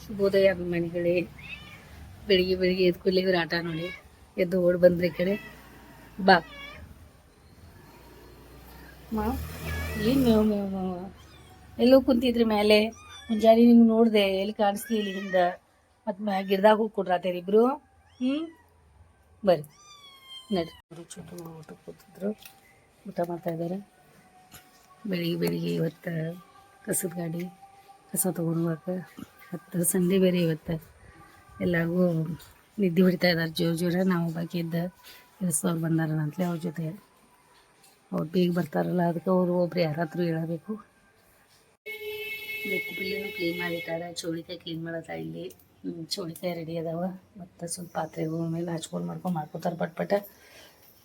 ಶುಭೋದಯ ಅಭಿಮಾನಿಗಳೇ. ಬೆಳಿಗ್ಗೆ ಬೆಳಿಗ್ಗೆ ಎದ್ದು ಕೂಡಲೇ ಇವ್ರ ಆಟ ನೋಡಿ ಎದ್ದು ಓಡಿ ಬಂದ್ರಿ ಈ ಕಡೆ. ಬಾ ಮಾ, ಏನು ಮೇವ್ ಮೇವ್ ಮೇವ್ ಎಲ್ಲೋ ಕುಂತಿದ್ರಿ ಮೇಲೆ. ಮುಂಜಾನೆ ನಿಮ್ಗೆ ನೋಡಿದೆ, ಎಲ್ಲಿ ಕಾಣಿಸ್ಲಿ ಇಲ್ಲಿಂದ. ಮತ್ತು ಗಿಡದಾಗ ಹೋಗಿ ಕೊಡ್ರಾತೇರಿ ಇಬ್ರು. ಬರ್ರಿ ನಡ್ರಿ. ಚೂಟು ಊಟಕ್ಕೆ ಕೂತಿದ್ರು, ಊಟ ಮಾಡ್ತಾಯಿದ್ದಾರೆ. ಬೆಳಿಗ್ಗೆ ಬೆಳಿಗ್ಗೆ ಇವತ್ತು ಕಸದ ಗಾಡಿ ಕಸ ತೊಗೊಂಡೋಗಕ್ಕೆ. ಮತ್ತು ಸಂಡೆ ಬೇರೆ ಇವತ್ತು. ಎಲ್ಲರಿಗೂ ನಿದ್ದೆ ಹೊಡಿತಾ ಇದ್ದಾರೆ ಜೋರ. ನಾವು ಬಾಕಿ ಇದ್ದ ಕೆಲಸದವ್ರು ಬಂದಾರ ಅಂತಲೇ ಅವ್ರ ಜೊತೆ. ಅವ್ರು ಬೇಗ ಬರ್ತಾರಲ್ಲ, ಅದಕ್ಕೆ ಅವರು ಒಬ್ರು ಯಾರಾದರೂ ಹೇಳಬೇಕು. ಮೆತ್ತಿ ಪಲ್ಯನೂ ಕ್ಲೀನ್ ಮಾಡಿಟ್ಟಾರೆ. ಚೌಳಿಕಾಯಿ ಕ್ಲೀನ್ ಮಾಡತ್ತ ಇಲ್ಲಿ. ಚೌಳಿಕಾಯಿ ರೆಡಿ ಅದಾವ. ಮತ್ತು ಸ್ವಲ್ಪ ಪಾತ್ರೆಗಳ ಮೇಲೆ ಹಚ್ಕೊಂಡು ಮಾಡ್ಕೊತಾರೆ ಪಟ್ಪಟ.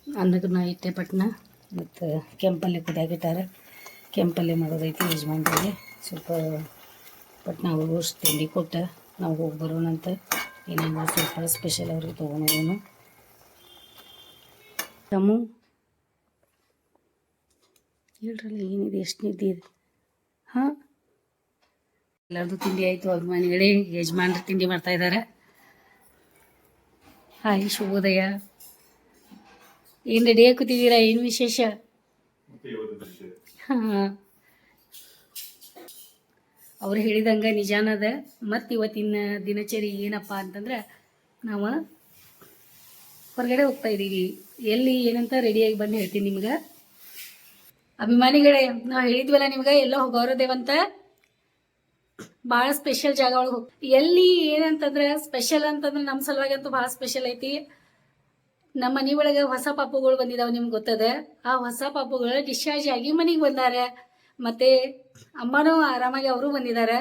ಅನ್ನಕ್ಕೆ ನಾ ಇಟ್ಟೆ ಪಟ್ನ. ಮತ್ತು ಕೆಂಪಲ್ಲೆ ಕುದಿಯಾಗಿಟ್ಟಾರೆ. ಕೆಂಪಲ್ಲೆ ಮಾಡೋದೈತಿ ಯಜಮಾನ್ರಿಗೆ. ಸ್ವಲ್ಪ ಪಟ್ನ ಅವ್ರಿಗೂ ತಿಂಡಿ ಕೊಟ್ಟು ನಾವು ಹೋಗಿ ಬರೋಣಂತ. ಏನೇನು ಸ್ವಲ್ಪ ಸ್ಪೆಷಲ್ ಅವ್ರಿಗೆ ತೊಗೊಂಡೋಗೋನು. ತಮ್ಮು ಹೇಳ್ರಲ್ಲ, ಏನಿದೆ, ಎಷ್ಟು ನಿದ್ದೆ ಇದೆ? ಹಾಂ, ಎಲ್ಲರದು ತಿಂಡಿ ಆಯಿತು ಅಭಿಮಾನಿಗಳೇ. ಯಜಮಾನ್ರು ತಿಂಡಿ ಮಾಡ್ತಾಯಿದ್ದಾರೆ. ಹಾಯ್, ಶುಭೋದಯ. ಏನು ರೆಡಿ ಕೂತಿದ್ದೀರಾ? ಏನು ವಿಶೇಷ? ಹಾಂ, ಅವ್ರು ಹೇಳಿದಂಗೆ ನಿಜಾನದ. ಮತ್ತು ಇವತ್ತಿನ ದಿನಚರಿ ಏನಪ್ಪ ಅಂತಂದ್ರೆ, ನಾವು ಹೊರಗಡೆ ಹೋಗ್ತಾ ಇದ್ದೀವಿ. ಎಲ್ಲಿ ಏನಂತ ರೆಡಿಯಾಗಿ ಬಂದು ಹೇಳ್ತೀನಿ ನಿಮ್ಗೆ. ಅಭಿಮಾನಿಗಳೇ, ನಾವು ಹೇಳಿದ್ವಲ್ಲ ನಿಮ್ಗೆ ಎಲ್ಲೋ ಹೋಗೋರದೇವಂತ. ಭಾಳ ಸ್ಪೆಷಲ್ ಜಾಗ ಒಳಗೆ ಎಲ್ಲಿ ಏನಂತಂದ್ರೆ ಸ್ಪೆಷಲ್ ಅಂತಂದ್ರೆ ನಮ್ಮ ಸಲುವಾಗಿ ಅಂತೂ ಭಾಳ ಸ್ಪೆಷಲ್ ಐತಿ. ನಮ್ಮ ಮನೆ ಒಳಗೆ ಹೊಸ ಪಾಪುಗಳು ಬಂದಿದ್ದಾವೆ, ನಿಮ್ಗೆ ಗೊತ್ತದೆ. ಆ ಹೊಸ ಪಾಪುಗಳು ಡಿಸ್ಚಾರ್ಜ್ ಆಗಿ ಮನೆಗೆ ಬಂದಾರೆ. ಮತ್ತು ಅಮ್ಮನೂ ಆರಾಮಾಗಿ ಅವರು ಬಂದಿದ್ದಾರೆ.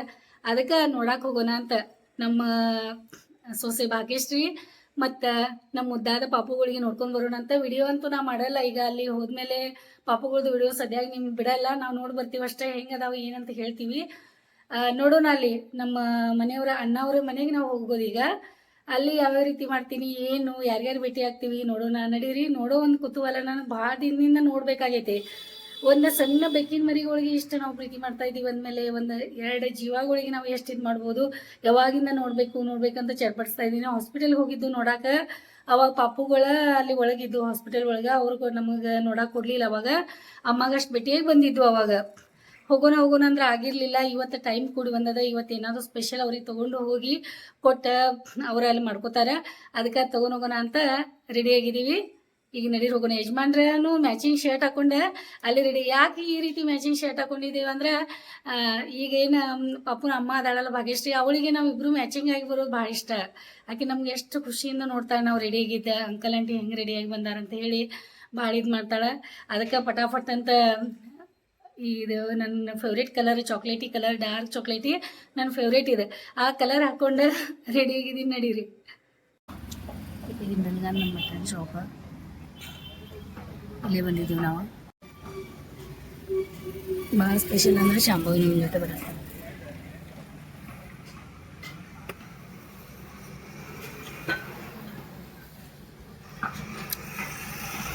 ಅದಕ್ಕೆ ನೋಡಕ್ಕೆ ಹೋಗೋಣ ಅಂತ ನಮ್ಮ ಸೊಸೆ ಭಾಗ್ಯಶ್ರೀ ಮತ್ತು ನಮ್ಮ ಮುದ್ದಾದ ಪಾಪುಗಳಿಗೆ ನೋಡ್ಕೊಂಡು ಬರೋಣ ಅಂತ. ವಿಡಿಯೋ ಅಂತೂ ನಾವು ಮಾಡಲ್ಲ. ಈಗ ಅಲ್ಲಿ ಹೋದ್ಮೇಲೆ ಪಾಪುಗಳದ್ದು ವಿಡಿಯೋ ಸದ್ಯಾಗಿ ನಿಮ್ಗೆ ಬಿಡಲ್ಲ. ನಾವು ನೋಡಿ ಬರ್ತೀವಿ ಅಷ್ಟೇ. ಹೆಂಗೆ ಅದಾವೆ ಏನಂತ ಹೇಳ್ತೀವಿ. ನೋಡೋಣ. ಅಲ್ಲಿ ನಮ್ಮ ಮನೆಯವರ ಅಣ್ಣವ್ರ ಮನೆಗೆ ನಾವು ಹೋಗೋದು ಈಗ. ಅಲ್ಲಿ ಯಾವ್ಯಾವ ರೀತಿ ಮಾಡ್ತೀನಿ, ಏನು, ಯಾರ್ಯಾರು ಭೇಟಿ ಆಗ್ತೀವಿ ನೋಡೋಣ. ನಡೀರಿ. ನೋಡೋ ಒಂದು ಕುತೂಹಲ ನನಗೆ ಭಾಳ ದಿನದಿಂದ ನೋಡಬೇಕಾಗೈತೆ. ಒಂದು ಸಣ್ಣ ಬೆಕ್ಕಿನ ಮರಿಗಳಿಗೆ ಇಷ್ಟು ನಾವು ಪ್ರೀತಿ ಮಾಡ್ತಾ ಇದ್ದೀವಿ ಅಂದಮೇಲೆ ಒಂದು 2 ಜೀವಗಳಿಗೆ ನಾವು ಎಷ್ಟು ಇದು ಮಾಡ್ಬೋದು. ಯಾವಾಗಿಂದ ನೋಡ್ಬೇಕಂತ ಚರ್ಪಡಿಸ್ತಾ ಇದ್ದೀನಿ. ಹಾಸ್ಪಿಟಲ್ಗೆ ಹೋಗಿದ್ದು ನೋಡಕ್ಕೆ. ಅವಾಗ ಪಾಪುಗಳ ಅಲ್ಲಿ ಒಳಗಿದ್ದು ಹಾಸ್ಪಿಟಲ್ ಒಳಗೆ. ಅವ್ರಿಗೆ ನಮಗೆ ನೋಡಕ್ಕೆ ಕೊಡಲಿಲ್ಲ. ಅವಾಗ ಅಮ್ಮಗಷ್ಟು ಭೇಟಿಯಾಗಿ ಬಂದಿದ್ದು. ಅವಾಗ ಹೋಗೋಣ ಅಂದ್ರೆ ಆಗಿರಲಿಲ್ಲ. ಇವತ್ತು ಟೈಮ್ ಕೂಡಿ ಬಂದದ. ಇವತ್ತು ಏನಾದರೂ ಸ್ಪೆಷಲ್ ಅವ್ರಿಗೆ ತೊಗೊಂಡು ಹೋಗಿ ಕೊಟ್ಟು ಅವರು ಅಲ್ಲಿ ಮಾಡ್ಕೋತಾರೆ. ಅದಕ್ಕೆ ತೊಗೊಂಡೋಗೋಣ ಅಂತ ರೆಡಿಯಾಗಿದ್ದೀವಿ. ಈಗ ನಡೀರಿ ಹೋಗೋಣ. ಯಜಮಾನ್ರೂ ಮ್ಯಾಚಿಂಗ್ ಶರ್ಟ್ ಹಾಕೊಂಡೆ ಅಲ್ಲಿ ರೆಡಿ. ಯಾಕೆ ಈ ರೀತಿ ಮ್ಯಾಚಿಂಗ್ ಶರ್ಟ್ ಹಾಕೊಂಡಿದ್ದೀವಿ ಅಂದ್ರೆ, ಈಗೇನು ಪಾಪುನ ಅಮ್ಮ ಅದಾಳಲ್ಲ ಭಾಗ್ಯಶ್ರೀ, ಅವಳಿಗೆ ನಾವು ಇಬ್ಬರು ಮ್ಯಾಚಿಂಗ್ ಆಗಿ ಬರೋದು ಭಾಳ ಇಷ್ಟ. ಆಕೆ ನಮ್ಗೆ ಎಷ್ಟು ಖುಷಿಯಿಂದ ನೋಡ್ತಾಳೆ ನಾವು ರೆಡಿಯಾಗಿದ್ದೆ. ಅಂಕಲ್ ಆಂಟಿ ಹೆಂಗೆ ರೆಡಿಯಾಗಿ ಬಂದಾರಂತ ಹೇಳಿ ಭಾಳ ಇದು ಮಾಡ್ತಾಳೆ. ಅದಕ್ಕೆ ಪಟಾಫಟ್ ಅಂತ ಇದು ನನ್ನ favourite colour chocolatey colour, dark chocolatey ನನ್ನ ಫೇವ್ರೇಟ್ ಇದೆ. ಆ ಕಲರ್ ಹಾಕ್ಕೊಂಡು ರೆಡಿಯಾಗಿದ್ದೀನಿ. ನಡೀರಿ. ಈಗ ನನಗೆ ನಮ್ಮ ಮಟನ್ ಶಾಪ ಇಲ್ಲೇ ಬಂದಿದ್ದೀವಿ ನಾವು. ಭಾಳ ಸ್ಪೆಷಲ್ ಅಂದರೆ ಶಾಂಭವಿ ನಿಮ್ಮ ಜೊತೆ ಬರುತ್ತೆ.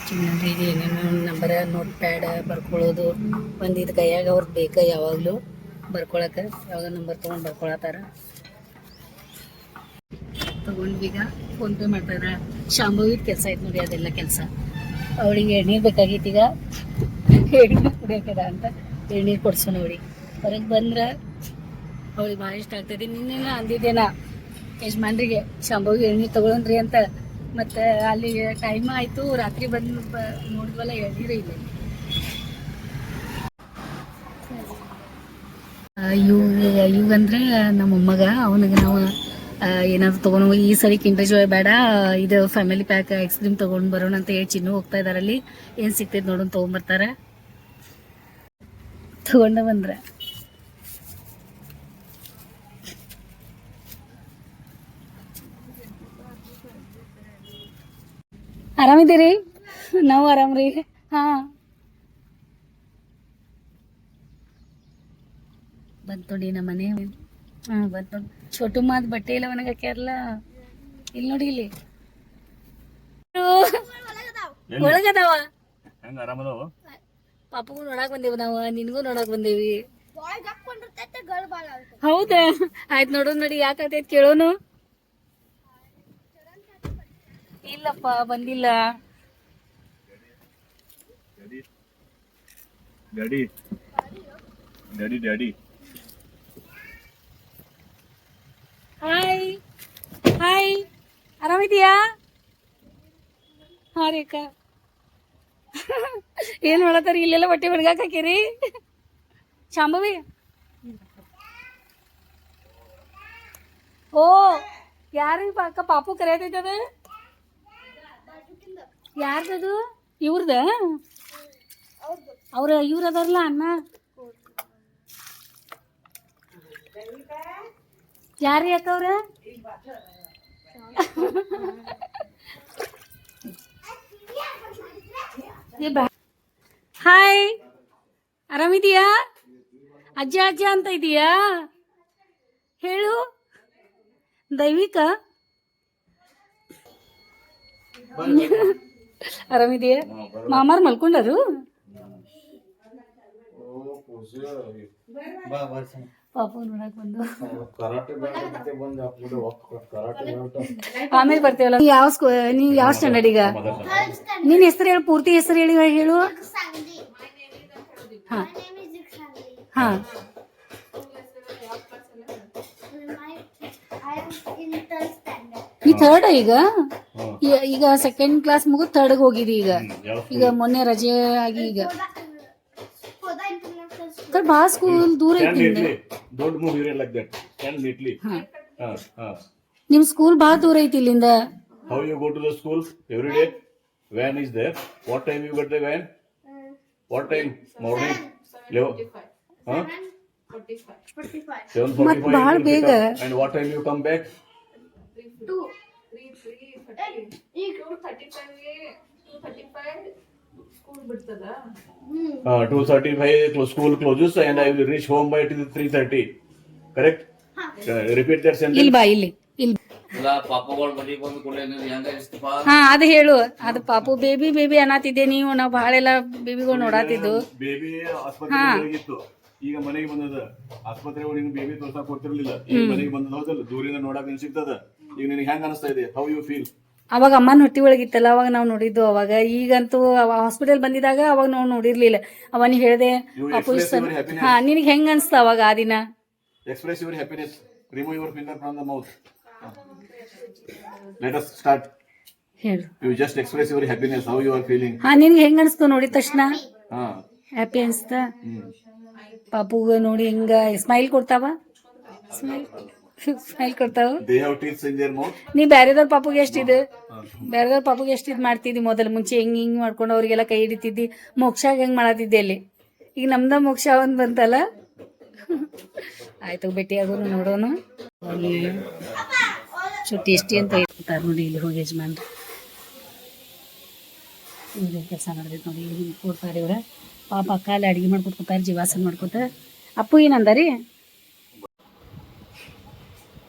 ಚಿನ್ನರಿಗೆ ಏನೇನೋ ನಂಬರ, ನೋಟ್ ಪ್ಯಾಡ ಬರ್ಕೊಳ್ಳೋದು. ಒಂದು ಇದು ಕೈಯಾಗ ಅವ್ರಿಗೆ ಬೇಕಾ ಯಾವಾಗಲೂ ಬರ್ಕೊಳಕ್ಕೆ. ಯಾವಾಗ ನಂಬರ್ ತೊಗೊಂಡು ಬರ್ಕೊಳತ್ತಾರ. ತೊಗೊಂಡ್ವೀಗ ಫೋನ್ಪೇ ಮಾಡ್ತಾಯಿದ್ರೆ. ಶಾಂಭವಿದ ಕೆಲಸ ಐತೆ ನೋಡಿ, ಅದೆಲ್ಲ ಕೆಲಸ. ಅವಳಿಗೆ ಎಳ್ನೀರು ಬೇಕಾಗಿತ್ತು. ಈಗ ಎಳ್ನೀರು ಕುಡಿಯೋಕದ ಅಂತ ಎಳ್ನೀರು ಕೊಡ್ಸೋಣ ಅವಳಿಗೆ. ಹೊರಗೆ ಬಂದ್ರೆ ಅವಳಿಗೆ ಭಾಳ ಇಷ್ಟ ಆಗ್ತದೆ. ನಿನ್ನೆಲ್ಲ ಅಂದಿದ್ದೇನ ಯಜಮಾನ್ರಿಗೆ ಶಾಂಭವಿಗೆ ಎಳ್ನೀರು ತೊಗೊಳ್ರಿ ಅಂತ. ಮತ್ತು ಅಲ್ಲಿ ಟೈಮ್ ಆಯಿತು, ರಾತ್ರಿ ಬಂದು ನೋಡಿದ್ವಲ್ಲ ಎಳ್ನೀರು ಇಲ್ಲ. ಇವಂದ್ರೆ ನಮ್ಮ ಮೊಮ್ಮಗ. ಅವನಿಗೆ ನಾವು ಏನಾದ್ರು ತೊಗೊಂಡು ಈ ಸರಿ ಕಿಂಡರ್ ಜಾಯ್ ಬೇಡ, ಇದು ಫ್ಯಾಮಿಲಿ ಪ್ಯಾಕ್ ಐಸ್ ಕ್ರೀಮ್ ತೊಗೊಂಡು ಬರೋಣ ಅಂತ ಹೇಳಿ ಚಿನ್ನು ಹೋಗ್ತಾ ಇದ್ದಾರೆ. ಅಲ್ಲಿ ಏನು ಸಿಗ್ತೈತೆ ನೋಡೋಣ ತೊಗೊಂಬರ್ತಾರೆ. ತೊಗೊಂಡು ಬಂದ್ರೆ ಆರಾಮಿದ್ದೀರಿ? ನಾವು ಆರಾಮ್ರಿ. ಹಾಂ, ಬಂತು ನೋಡಿ ನಮ್ಮ ಮನೆ. ಹಾಂ, ಬಂತು. ಚೋಟು ಮಾತು ಬಟ್ಟೆ ಇಲ್ಲ ಒಣಗಿ ಹಾಕ್ಯಾರಲ್ಲ. ಇಲ್ಲಿ ನೋಡಿ, ಇಲ್ಲಿ ಒಳಗದಾವ. ಪಾಪಗೂ ನೋಡಕ್ ಬಂದೇವಿ ನಾವು, ನಿನಗೂ ನೋಡಕ್ ಬಂದೇವಿ. ಹೌದಾ ಆಯ್ತು ನೋಡೋಣ ನಡಿ ಯಾಕಾಗ್ತೈತಿ ಕೇಳೋನು. ಇಲ್ಲಪ್ಪ ಬಂದಿಲ್ಲ. Daddy daddy daddy hi hi ಆರಾಮಿದೀಯಾ? ಹಾ ರೇಖಾ ಏನ್ ಮಾಡತ್ತಾರ ಇಲ್ಲೆಲ್ಲ ಬಟ್ಟೆ ಒಣಗಾಕ್ ಹಾಕಿರಿ? ಶಾಂಭವಿ ಓ ಯಾರು ಅಕ್ಕ ಪಾಪು ಕರೆಯತೈತದ? ಯಾರ್ದದು? ಇವ್ರದ? ಇವ್ರ ಅದಾರಲ್ಲ ಅಣ್ಣ ಯಾರು ಯಾಕ ಅವ್ರ? ಹಾಯ್ ಆರಾಮಿದೀಯಾ? ಅಜ್ಜ ಅಜ್ಜ ಅಂತ ಇದೀಯಾ? ಹೇಳು ದೈವಿಕ. ಆರಾಮಿದೀಯಾ? ಮಾಮಾರ್ ಮಲ್ಕೊಂಡರು? ಪಾಪು ನೋಡಕ್ ಬಂದು ಆಮೇಲೆ ಬರ್ತೇವಲ್ಲ. ನೀವ್ ಯಾವ ಸ್ಟ್ಯಾಂಡರ್ಡ್ ಈಗ? ನಿನ್ ಹೆಸರು ಹೇಳು, ಪೂರ್ತಿ ಹೆಸರು ಹೇಳು. ಹಾ ಹಾ ನೀ ಥರ್ಡ್ ಈಗ? ಈಗ ಸೆಕೆಂಡ್ ಕ್ಲಾಸ್ ಮುಗಿದ್ ಥರ್ಡ್ ಹೋಗಿದಿ ಈಗ. ಈಗ ಮೊನ್ನೆ ರಜೆ ಆಗಿ ಈಗ ಬಾ ಸ್ಕೂಲ್ ದೂರ ಐತಿ. ನಿಮ್ ಸ್ಕೂಲ್ ಬಹಳ ದೂರ ಐತಿ ಇಲ್ಲಿಂದ. How you go to the school every day? Van is there. What time you get the van? What time? Morning? 7:45. ಮತ್ ಬಹಳ ಬೇಗ. And what time you come back? 2:35 school closes and I will reach home by 3:30. Correct? Repeat that sentence. ಇಲ್ಲಿ ಬಾ ಇಲ್ಲಿ ಇಲ್ಲಿ. ಹಾ ಅದು ಹೇಳು. ಅದು ಪಾಪು ಬೇಬಿ ಬೇಬಿ ಅನ್ನತಿದ್ದೆ ನೀವು. ನಾವು ಬಹಳ ಎಲ್ಲ ಬೇಬಿಗಳು ನೋಡಾತಿದ್ದು. ಬೇಬಿ ಆಸ್ಪತ್ರೆ ಇತ್ತು, ಈಗ ಮನೆಗೆ ಬಂದದ. ಆಸ್ಪತ್ರೆ ಒಳಗೆ ಬೇಬಿ ತೋರ್ಸಾಕ್ ಕೊಡ್ತಿರ್ಲಿಲ್ಲ, ಈಗ ಮನೆಗೆ ಬಂದದ. ಹೌದಲ್ಲ, ದೂರಿಂದ ನೋಡಕ್ ಸಿಗ್ತದ. ಈಗ ನಿನಗೆ ಹೆಂಗ್ ಅನಿಸ್ತಾ ಇದೆ? How you feel? ಅವಾಗ ಅಮ್ಮನ ಹೊಟ್ಟಿ ಒಳಗಿತ್ತಲ್ಲ, ಅವಾಗ ನಾವು ನೋಡಿದ್ದು. ಅವಾಗ ಈಗಂತೂ ಹಾಸ್ಪಿಟಲ್ ಬಂದಿದಾಗ ಅವಾಗ ನಾವು ನೋಡಿರ್ಲಿಲ್ಲ. ಅವನಿಗೆ ಹೇಳಿದೆ ಹಾ ನಿನಗೆ ಹೆಂಗ್ ಅನ್ಸ್ತ ಅವಾಗ ಆ ದಿನ? Express your happiness. Remove your finger from the mouth. Let us start. ಹೇಳು. You just express your happiness. How you are feeling? ಹಾ ನಿನ್ಗೆ ಹೆಂಗ್ ಅನ್ಸ್ತು ನೋಡಿದ ತಕ್ಷಣ? ಹಾ ಹ್ಯಾಪಿ ಅನ್ಸ್ತ? ಪಾಪುಗ ನೋಡಿ ಹಿಂಗ ಸ್ಮೈಲ್ ಕೊಡ್ತಾವ? ಸ್ಮೈಲ್ ಕೊಡ್ತಾವ? They have teeth in their mouth. ನೀ ಬ್ಯಾರೆದವ್ರ ಪಾಪುಗೆ ಎಷ್ಟಿದೆ? ಬ್ಯಾರೆದವ್ರ ಪಾಪುಗೆ ಎಷ್ಟಿದ್ ಮಾಡ್ತಿದ್ದಿ ಮೊದಲು? ಮುಂಚೆ ಹಿಂಗ್ ಮಾಡ್ಕೊಂಡು ಅವ್ರಿಗೆಲ್ಲ ಕೈ ಹಿಡಿತಿದ್ದಿ. ಮೋಕ್ಷಾಗ ಹೆಂಗ್ ಮಾಡತ್ತಿದ್ದೆ ಅಲ್ಲಿ? ಈಗ ನಮ್ದ ಮೋಕ್ಷ ಒಂದ್ ಬಂತಲ್ಲ. ಆಯ್ತು ಭೇಟಿ ಆಗೋನು, ನೋಡೋನು. ಅಲ್ಲಿ ಟೇಸ್ಟಿ ಅಂತ ಇರ್ತಾರೆ ನೋಡಿ. ಇಲ್ಲಿ ಹೋಗಿ ಯಜಮಾನ್ರು ಕೆಲಸ ಮಾಡಿದೈತೆ ನೋಡಿ. ಇಲ್ಲಿ ಕೊಡ್ತಾರೆ ಇವ್ರ. ಪಾಪ ಅಕ್ಕ ಅಲ್ಲಿ ಅಡ್ಗೆ ಮಾಡ್ಕೊತ ಕೂತಾರೆ, ಜೀವಾಸನ ಮಾಡ್ಕೊತ. ಅಪ್ಪು ಏನಂದಾರಿ?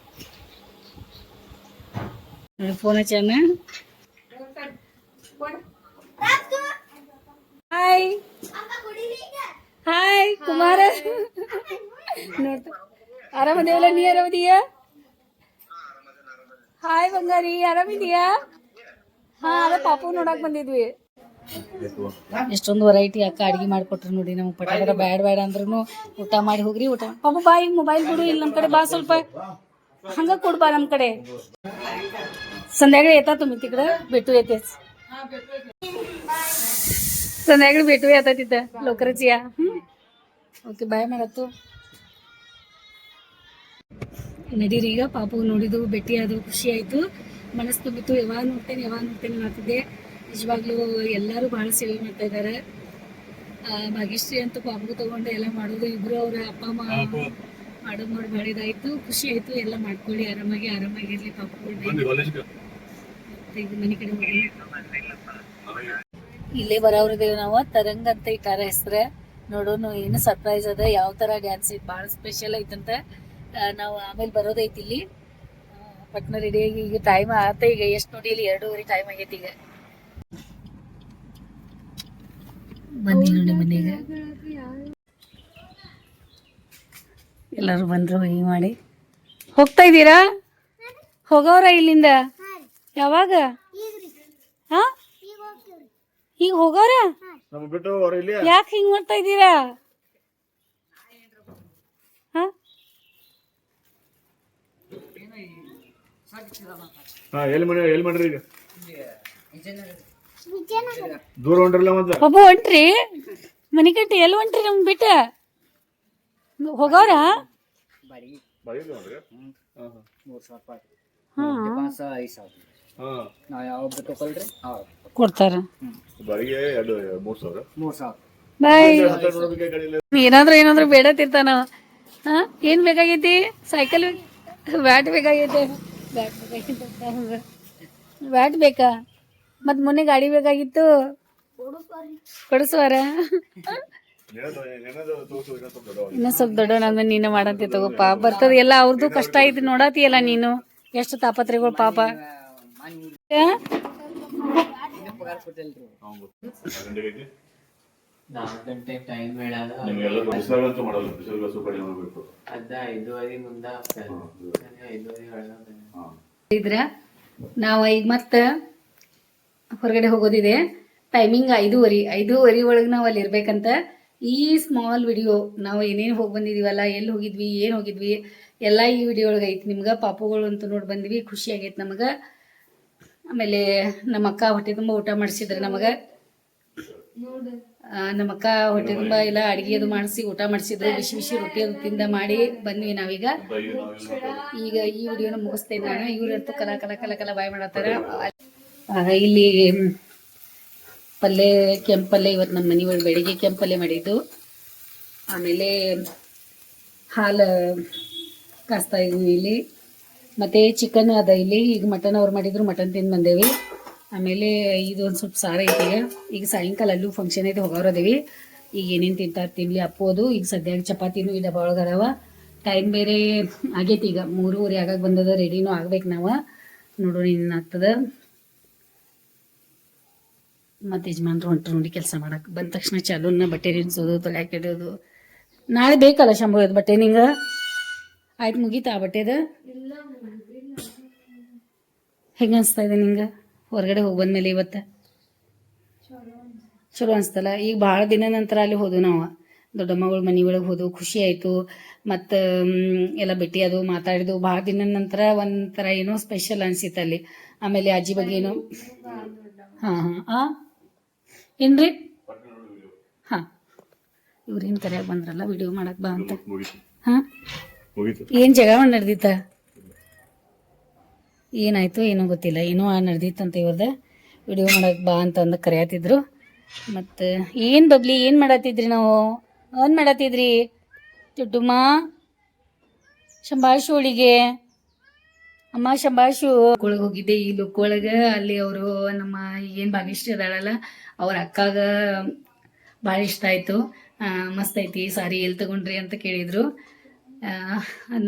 ಫೋನ್ ಹಚ್ಚಾನ. Hi hi Kumara. ನೋಡ್ತಾ ಆರಾಮದೇವಲ್ಲ? ನೀ ಆರಾಮದೀಯ? ಹಾಯ್ ಬಂಗಾರಿ, ಆರಾಮಿದೀಯಾ? ಹಾ ಅದ ಪಾಪು ನೋಡಕ್ ಬಂದಿದ್ವಿ. ಎಷ್ಟೊಂದು ವೆರೈಟಿ ಅಕ್ಕ ಅಡ್ಗೆ ಮಾಡ್ಕೊಟ್ರು ನೋಡಿ. ನಮ್ಗೆ ಪಟಾಪಟ ಬ್ಯಾಡ ಬ್ಯಾಡ ಅಂದ್ರೂ ಊಟ ಮಾಡಿ ಹೋಗ್ರಿ. ಊಟ ಪಾಪು ಬಾ, ಈಗ ಮೊಬೈಲ್ ಕೊಡು. ಇಲ್ಲಿ ನಮ್ಮ ಕಡೆ ಬಾ, ಸ್ವಲ್ಪ ಹಂಗ ಕೊಡು ಬಾ ನಮ್ಮ ಕಡೆ. संध्याकाळी येता तुम्ही तिकडं? भेटू येतेच. संध्याकाळी भेटू येता तिथं. लवकरच या. ಓಕೆ ಬಾಯ್ ಮಾಡತ್ತು. ನಡೀರಿ ಈಗ. ಪಾಪು ನೋಡಿದ್ದು, ಭೇಟಿ ಅದು ಖುಷಿ ಆಯ್ತು, ಮನಸ್ಸು ತುಂಬಿತ್ತು. ಯಾವಾಗ ನೋಡ್ತೇನೆ ಮಾಡ್ತಿದ್ದೆ. ನಿಜವಾಗ್ಲೂ ಎಲ್ಲರೂ ಬಹಳ ಸೇವೆ ಮಾಡ್ತಾ ಇದ್ದಾರೆ. ಭಾಗ್ಯಶ್ರೀ ಅಂತೂ ಪಾಪು ತಗೊಂಡು ಎಲ್ಲ ಮಾಡೋದು. ಇಬ್ರು ಅವ್ರ ಅಪ್ಪ ಅಮ್ಮ ಮಾಡೋದು ನೋಡಿ ಭಾಳ ಇದಾಯ್ತು, ಖುಷಿ ಆಯ್ತು. ಎಲ್ಲ ಮಾಡ್ಕೊಳ್ಳಿ, ಆರಾಮಾಗಿರ್ಲಿ ಪಾಪುಗಳು. ಈಗ ಮನೆ ಕಡೆ ಹೋಗಿ ಇಲ್ಲೇ ಬರೋವ್ರದೇವ್ ನಾವು. ತರಂಗ್ ಅಂತ ಇಟ್ಟಾರ ಹೆಸ್ರ. ನೋಡೋನು ಏನು ಸರ್ಪ್ರೈಸ್ ಅದ, ಯಾವ ತರ ಡ್ಯಾನ್ಸ್ ಐತಿ, ಭಾಳ ಸ್ಪೆಷಲ್ ಐತಂತ. ನಾವು ಆಮೇಲೆ ಬರೋದೈತಿ ಇಲ್ಲಿ. ಪಟ್ನ ರೆಡಿ ಆಗಿ ಈಗ ಟೈಮ್ ಆತ. ಈಗ ಎಷ್ಟು ನೋಡಿ, ಇಲ್ಲಿ 2:30 ಟೈಮ್ ಆಗೈತಿ. ಈಗ ಬನ್ನಿ ನೋಡಿ ಮನೆಗೆ. ಎಲ್ಲರೂ ಬಂದರು ಹಿಂಗೆ ಮಾಡಿ ಹೋಗ್ತಾ ಇದ್ದೀರಾ ಹೋಗೋರ ಇಲ್ಲಿಂದ ಯಾವಾಗ ಹಾ ಈಗ ಹೋಗೋರ ನಮ್ಗೆ ಬಿಟ್ಟು ಅವ್ರು ಇಲ್ಲಿ ಯಾಕೆ ಹಿಂಗೆ ಮಾಡ್ತಾ ಇದ್ದೀರಾ ಹಾ ಹಾ ಎಲ್ಲಿ ಮಾಡ್ರಿ ಈಗ ದೂರ ಹೊಂಟ್ರಲ್ಲ ಮತ್ತೆ ಒಬ್ಬ ಹೊಂಟ್ರಿ ಮನೆ ಕಟ್ಟಿ ಎಲ್ಲಿ ಹೊಂಟ್ರಿ ನಮ್ಗೆ ಬಿಟ್ಟ ಹೋಗೋರ ಬಾಯಿಗೆ ಹೊಂಟ್ರಿ? ಕೊಡ್ತಾರ ಬಾಯಿಗೆ 3,000 ಬಾಯ್ ನೋಡೋದಕ್ಕೆ ಗಾಡಿ ಇಲ್ಲ. ಏನಾದ್ರು ಬೇಡ ತಿರ್ತಾನ ಹಾ ಏನ್ ಬೇಕಾಗೈತಿ ಸೈಕಲ್ ಬ್ಯಾಟ್ ಬೇಕಾಗೈತೆ ಬ್ಯಾಟ್ ಬೇಕಾ ಮತ್ ಮೊನ್ನೆ ಗಾಡಿ ಬೇಕಾಗಿತ್ತು ಕೊಡಿಸುವಾರ ಏನಾದ್ರು ತೋರ್ಸು, ಇನ್ನೊಂದ್ ಸ್ವಲ್ಪ ದೊಡ್ಡವ. ಇನ್ನ ಸ್ವಲ್ಪ ದೊಡ್ಡವನಾದ್ಮೇಲೆ ನೀನು ಮಾಡಂತೆ ತಗೋಪ್ಪ ಬರ್ತದ ಎಲ್ಲ ಅವ್ರದ್ದು ಕಷ್ಟ ಐತಿ ನೋಡಾತಿಯಲ್ಲ ನೀನು ಎಷ್ಟು ತಾಪತ್ರೆಗಳು ಪಾಪ ಆ? ಗಂಟೆಗೆ 4 ಗಂಟೆ ಟೈಮ್ ಹೇಳಲ್ಲ ನಿಮ್ಗೆಲ್ಲ ಬಿಸಿಲಾಗಂತೂ ಮಾಡಲ್ಲ, ಬಿಸಿಲು ಸ್ವಲ್ಪ ಕಡಿಮೆ ಮಾಡ್ಬೇಕು. ಅದ 5:15 ಮುಂದ 5:15 ಒಳಗ ಇದ್ರ ನಾವು ಈಗ ಮತ್ತೆ ಹೊರಗಡೆ ಹೋಗೋದಿದೆ ಟೈಮಿಂಗ್ 5:30 ಒಳಗೆ ನಾವು ಅಲ್ಲಿ ಇರ್ಬೇಕಂತ ಈ ಸ್ಮಾಲ್ ವಿಡಿಯೋ ನಾವು ಏನೇನು ಹೋಗಿ ಬಂದಿದೀವಲ್ಲ ಎಲ್ಲಿ ಹೋಗಿದ್ವಿ ಏನು ಹೋಗಿದ್ವಿ ಎಲ್ಲ ಈ ವಿಡಿಯೋ ಒಳಗೆ ಐತಿ ನಿಮ್ಗೆ ಪಾಪುಗಳು ಅಂತ ನೋಡಿ ಬಂದ್ವಿ ಖುಷಿ ಆಗೈತೆ ನಮಗೆ ಆಮೇಲೆ ನಮ್ಮ ಅಕ್ಕ ಹೊಟ್ಟೆ ತುಂಬ ಊಟ ಮಾಡಿಸಿದ್ರೆ ನಮಗೆ ನಮ್ಮ ಅಕ್ಕ ಹೊಟ್ಟೆ ತುಂಬ ಎಲ್ಲ ಅಡುಗೆ ಅದು ಮಾಡಿಸಿ ಊಟ ಮಾಡಿಸಿದ್ರು ಬಿಸಿ ಬಿಸಿ ರೊಟ್ಟಿ ಅದು ತಿಂದ ಮಾಡಿ ಬಂದ್ವಿ ನಾವೀಗ ಈಗ ಈ ವಿಡಿಯೋನ ಮುಗಿಸ್ತೇನೆ ನಾನು ಇವ್ರಂತೂ ಕಲ ಬಾಯ್ ಮಾಡತ್ತಾರ ಇಲ್ಲಿ ಪಲ್ಯ ಕೆಂಪು ಪಲ್ಯ ಇವತ್ತು ನಮ್ಮ ಮನೆ ಒಳಗೆ ಬೆಳಿಗ್ಗೆ ಕೆಂಪು ಪಲ್ಯ ಮಾಡಿದ್ದು ಆಮೇಲೆ ಹಾಲು ಕಾಸ್ತಾ ಇದ್ವಿ ಇಲ್ಲಿ ಮತ್ತು ಚಿಕನ್ ಅದ ಇಲ್ಲಿ ಈಗ ಮಟನ್ ಅವ್ರು ಮಾಡಿದ್ರು ಮಟನ್ ತಿಂದು ಬಂದೇವಿ ಆಮೇಲೆ ಇದು ಒಂದು ಸ್ವಲ್ಪ ಸಾರ ಐತಿ ಈಗ ಸಾಯಂಕಾಲ ಅಲ್ಲೂ ಫಂಕ್ಷನ್ ಐತೆ ಹೋಗೋರದೇವಿ ಈಗ ಏನೇನು ತಿಂತಾರೆ ತಿನ್ಲಿ ಅಪ್ಪೋದು ಈಗ ಸದ್ಯಕ್ಕೆ ಚಪಾತಿನೂ ಈ ಡಬ್ಬ ಒಳಗೆ ಅದಾವ ಟೈಮ್ ಬೇರೆ ಆಗೈತಿ ಈಗ 3:30 ಆಗಾಗ ಬಂದದ ರೆಡಿನೂ ಆಗ್ಬೇಕು ನಾವು ನೋಡೋಣ ಏನಾಗ್ತದ ಮತ್ತು ಯಜಮಾನ್ರು ಹೊಂಟ್ರು ನೋಡಿ ಕೆಲಸ ಮಾಡಕ್ಕೆ ಬಂದ ತಕ್ಷಣ ಚಾಲೂನ ಬಟ್ಟೆ ನಿಲ್ಸೋದು ತೊಳ್ಯಾಕೆ ಇಡೋದು ನಾಳೆ ಬೇಕಲ್ಲ ಶಂಭು ಇದು ಬಟ್ಟೆ ನಿಂಗೆ ಆಯ್ತು ಮುಗೀತಾ ಆ ಬಟ್ಟೆದ ಹೆಂಗೆ ಅನಿಸ್ತಾ ಇದೆ ನಿಂಗೆ ಹೊರಗಡೆ ಹೋಗಿ ಬಂದ್ಮೇಲೆ ಇವತ್ತು ಚಲೋ ಅನಿಸ್ತಲ್ಲ ಈಗ ಭಾಳ ದಿನ ನಂತರ ಅಲ್ಲಿ ಹೋದ್ವು ನಾವು ದೊಡ್ಡಮ್ಮಗಳ ಮನೆ ಒಳಗೆ ಹೋದವು ಖುಷಿ ಆಯಿತು ಮತ್ತು ಎಲ್ಲ ಭೇಟಿ ಅದು ಮಾತಾಡಿದ್ವು ಭಾಳ ದಿನ ನಂತರ ಒಂಥರ ಏನೋ ಸ್ಪೆಷಲ್ ಅನಿಸಿತ್ತು ಅಲ್ಲಿ ಆಮೇಲೆ ಅಜ್ಜಿ ಬಗ್ಗೆ ಏನೋ ಹಾಂ ಏನ್ರಿ ಹಾಂ ಇವ್ರೇನು ಕರೆಯಾಗಿ ಬಂದ್ರಲ್ಲ ವಿಡಿಯೋ ಮಾಡಕ್ಕೆ ಬಾ ಅಂತ ಹಾಂ ಏನು ಜಗಳ ನಡೆದಿತ್ತ ಏನಾಯ್ತು ಏನೋ ಗೊತ್ತಿಲ್ಲ ಏನೋ ನಡೆದಿತ್ತಂತ ಇವ್ರದ ವಿಡಿಯೋ ಮಾಡಕ್ಕೆ ಬಾ ಅಂತಂದು ಕರೆಯತ್ತಿದ್ರು ಮತ್ತು ಏನು ಬಬ್ಲಿ ಏನು ಮಾಡತ್ತಿದ್ರಿ ನಾವು ಏನು ಮಾಡತ್ತಿದ್ರಿ ತುಟ್ಟುಮ್ಮ ಶಂಭಾಷು ಒಳಿಗೆ ಅಮ್ಮ ಶಂಭಾಷು ಒಳಗೆ ಹೋಗಿದ್ದೆ ಈ ಲುಕ್ ಒಳಗೆ ಅಲ್ಲಿ ಅವರು ನಮ್ಮ ಏನು ಭಾಗ್ಯಶ್ರೀ ಅದಾಳಲ್ಲ ಅವ್ರ ಅಕ್ಕಾಗ ಭಾಳ ಇಷ್ಟ ಆಯಿತು ಮಸ್ತ್ ಐತಿ ಸಾರಿ ಎಲ್ಲಿ ತಗೊಂಡ್ರಿ ಅಂತ ಕೇಳಿದರು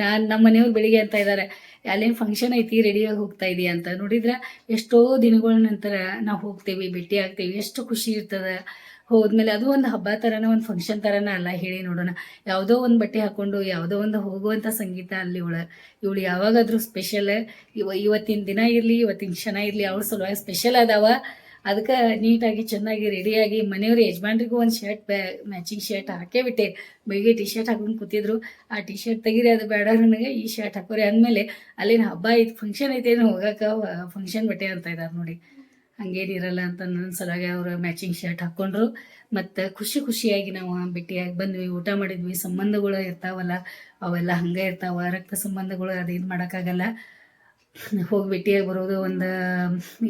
ನಾನು ನಮ್ಮ ಮನೆಯವ್ರು ಬೆಳಿಗ್ಗೆ ಅಂತ ಇದ್ದಾರೆ ಅಲ್ಲೇನು ಫಂಕ್ಷನ್ ಐತಿ ರೆಡಿಯಾಗಿ ಹೋಗ್ತಾ ಇದೀಯ ಅಂತ ನೋಡಿದ್ರೆ ಎಷ್ಟೋ ದಿನಗಳ ನಂತರ ನಾವು ಹೋಗ್ತೇವೆ ಭೇಟಿ ಆಗ್ತೇವೆ ಎಷ್ಟು ಖುಷಿ ಇರ್ತದೆ ಹೋದ್ಮೇಲೆ ಅದು ಒಂದು ಹಬ್ಬ ಥರನ ಒಂದು ಫಂಕ್ಷನ್ ಥರನ ಅಲ್ಲ ಹೇಳಿ ನೋಡೋಣ ಯಾವುದೋ ಒಂದು ಬಟ್ಟೆ ಹಾಕ್ಕೊಂಡು ಯಾವುದೋ ಒಂದು ಹೋಗುವಂಥ ಸಂಗೀತ ಅಲ್ಲಿ ಇವಳು ಯಾವಾಗಾದರೂ ಸ್ಪೆಷಲ್ ಇವತ್ತಿನ ದಿನ ಇರಲಿ ಇವತ್ತಿನ ಕ್ಷಣ ಇರಲಿ ಅವಳ ಸಲುವಾಗಿ ಸ್ಪೆಷಲ್ ಅದಾವ ಅದಕ್ಕೆ ನೀಟಾಗಿ ಚೆನ್ನಾಗಿ ರೆಡಿಯಾಗಿ ಮನೆಯವ್ರ ಯಜಮಾನ್ರಿಗೂ ಒಂದು ಶರ್ಟ್ ಮ್ಯಾಚಿಂಗ್ ಶರ್ಟ್ ಹಾಕೇ ಬಿಟ್ಟೆ ಬೆಳಿಗ್ಗೆ ಟಿ ಶರ್ಟ್ ಹಾಕೊಂಡು ಕೂತಿದ್ರು ಆ ಟಿ ಶರ್ಟ್ ತೆಗೀರಿ ಅದು ಬೇಡ ನನಗೆ ಈ ಶರ್ಟ್ ಹಾಕೋರಿ ಅಂದಮೇಲೆ ಅಲ್ಲೇನು ಹಬ್ಬ ಐತೆ ಫಂಕ್ಷನ್ ಐತೇನು ಹೋಗಕ್ಕೆ ಫಂಕ್ಷನ್ ಬಟ್ಟೆ ಅಂತ ಇದ್ದಾರೆ ನೋಡಿ ಹಂಗೇನಿರಲ್ಲ ಅಂತ ನನ್ನ ಸಲುವಾಗಿ ಅವರು ಮ್ಯಾಚಿಂಗ್ ಶರ್ಟ್ ಹಾಕ್ಕೊಂಡ್ರು ಮತ್ತು ಖುಷಿಯಾಗಿ ನಾವು ಭೇಟಿಯಾಗಿ ಬಂದ್ವಿ ಊಟ ಮಾಡಿದ್ವಿ ಸಂಬಂಧಗಳು ಇರ್ತಾವಲ್ಲ ಅವೆಲ್ಲ ಹಂಗೆ ಇರ್ತಾವ ರಕ್ತ ಸಂಬಂಧಗಳು ಅದೇನು ಮಾಡೋಕ್ಕಾಗಲ್ಲ ಹೋಗಿ ಭೇಟಿಯಾಗಿ ಬರೋದು ಒಂದು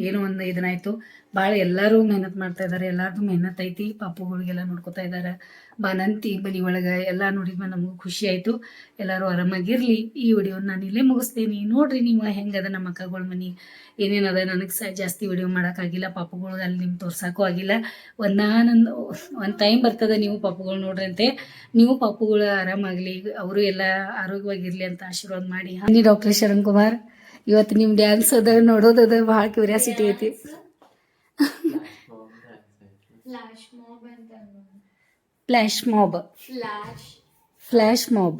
ಏನೋ ಒಂದು ಇದನ್ನಾಯಿತು ಭಾಳ ಎಲ್ಲರೂ ಮೆಹನತ್ ಮಾಡ್ತಾ ಇದ್ದಾರೆ ಎಲ್ಲರದು ಮೆಹನತ್ ಐತಿ ಪಾಪುಗಳಿಗೆಲ್ಲ ನೋಡ್ಕೊತಾ ಇದ್ದಾರೆ ಬಾನಂತಿ ಮನೆ ಒಳಗೆ ಎಲ್ಲ ನೋಡಿದ್ಮೇಲೆ ನಮಗೂ ಖುಷಿ ಆಯಿತು ಎಲ್ಲರೂ ಆರಾಮಾಗಿರಲಿ ಈ ವಿಡಿಯೋನ ನಾನು ಇಲ್ಲೇ ಮುಗಿಸ್ತೀನಿ ನೋಡಿರಿ ನೀವು ಹೆಂಗದ ನಮ್ಮ ಅಕ್ಕಗಳ ಮನೆ ಏನೇನದ ನನಗೆ ಜಾಸ್ತಿ ವಿಡಿಯೋ ಮಾಡೋಕ್ಕಾಗಿಲ್ಲ ಪಾಪುಗಳು ಅಲ್ಲಿ ನಿಮ್ಗೆ ತೋರ್ಸೋಕ್ಕೂ ಆಗಿಲ್ಲ ಒಂದು ಟೈಮ್ ಬರ್ತದೆ ನೀವು ಪಾಪುಗಳು ನೋಡ್ರಿ ಅಂತೆ ನೀವು ಪಾಪುಗಳು ಆರಾಮಾಗಲಿ ಅವರು ಎಲ್ಲ ಆರೋಗ್ಯವಾಗಿರಲಿ ಅಂತ ಆಶೀರ್ವಾದ ಮಾಡಿ ಹಾನಿ ಡಾಕ್ಟರ್ ಶರಣ್ ಕುಮಾರ್ ಇವತ್ತು ನಿಮ್ಮ ಡ್ಯಾನ್ಸ್ ಅದ ನೋಡೋದದ ಭಾಳ ಕ್ಯೂರಿಯಾಸಿಟಿ ಐತಿ ಫ್ಲ್ಯಾಶ್ ಮಾಬ್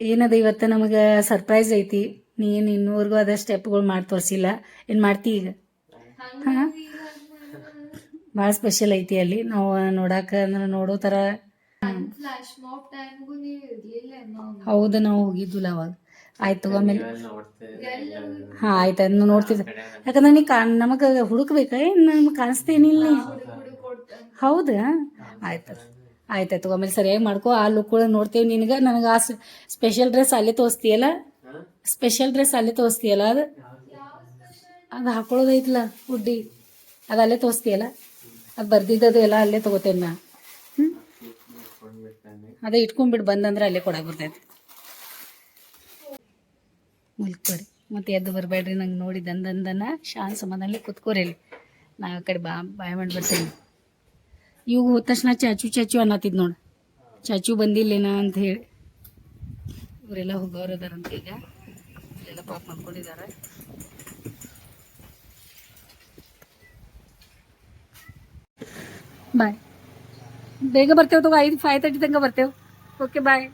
ಏನದ ಇವತ್ತು ನಮಗೆ ಸರ್ಪ್ರೈಸ್ ಐತಿ. ನೀನು ಇನ್ನೂವರೆಗೂ ಅದ ಸ್ಟೆಪ್ಗಳು ಮಾಡಿ ತೋರಿಸಿಲ್ಲ. ಏನು ಮಾಡ್ತಿ ಈಗ? ಹಾಂ, ಭಾಳ ಸ್ಪೆಷಲ್ ಐತಿ ಅಲ್ಲಿ. ನಾವು ನೋಡಕ್ಕೆ ನೋಡೋ ಥರ. ಹೌದು, ನಾವು ಹೋಗಿದ್ವಲ್ಲ ಅವಾಗ. ಆಯ್ತು ಆಮೇಲೆ ಹಾಂ ಆಯ್ತು, ಅದನ್ನ ನೋಡ್ತಿದ್ದೆ. ಯಾಕಂದ್ರೆ ನೀ ನಮಗೆ ಹುಡುಕ್ಬೇಕಾ ಏನು? ನಮ್ಗೆ ಕಾಣಿಸ್ತೇನಿಲ್ಲ. ಹೌದಾ? ಆಯ್ತಾಯ್ತು ಆಮೇಲೆ ಸರಿಯಾಗಿ ಮಾಡ್ಕೊ. ಆ ಲುಕ್ಗಳು ನೋಡ್ತೇವೆ ನಿನಗೆ. ನನಗೆ ಆ ಸ್ಪೆಷಲ್ ಡ್ರೆಸ್ ಅಲ್ಲೇ ತೋರಿಸ್ತೀಯಲ್ಲ, ಸ್ಪೆಷಲ್ ಡ್ರೆಸ್ ಅಲ್ಲೇ ತೋರಿಸ್ತೀಯಲ್ಲ, ಅದು ಹಾಕೊಳ್ಳೋದೈತಲ್ಲ ಹುಡ್ಡಿ, ಅದು ಅಲ್ಲೇ ತೋರಿಸ್ತೀಯಲ್ಲ, ಅದು ಬರ್ದಿದ್ದದು ಎಲ್ಲ ಅಲ್ಲೇ ತೊಗೋತೇನೆ ನಾ. ಅದೇ ಇಟ್ಕೊಂಡ್ಬಿಟ್ಟು ಬಂದಂದ್ರೆ ಅಲ್ಲೇ ಕೊಡಕ್ಕೆ ಬರ್ತೈತೆ. ಮುಲ್ಕೋರಿ ಮತ್ತೆ ಎದ್ದು ಬರಬೇಡ್ರಿ. ನಂಗೆ ನೋಡಿ ದಂದನ ಶಾಂತ ಸಮಾಧಾನಲಿ ಕುತ್ಕೋರಿ ಅಲ್ಲಿ. ನಾ ಆ ಕಡೆ ಬಾಯ್ ಮಾಡಿ ಬರ್ತೇನೆ. ಇವು ಹೋದ ತಕ್ಷಣ ಚಾಚು ಅನ್ನತ್ತಿದ್ ನೋಡು, ಚಾಚು ಬಂದಿಲ್ಲೇನ ಅಂತ ಹೇಳಿ. ಇವರೆಲ್ಲ ಹೋಗೋರು ಅದಾರಂತ ಈಗ. ಎಲ್ಲ ಪಾಪ ಮಾಡ್ಕೊಂಡಿದ್ದಾರೆ. ಬಾಯ್, ಬೇಗ ಬರ್ತೇವೆ ತಗೋ. 5:30 ತನಕ ಬರ್ತೇವೆ. ಓಕೆ ಬಾಯ್.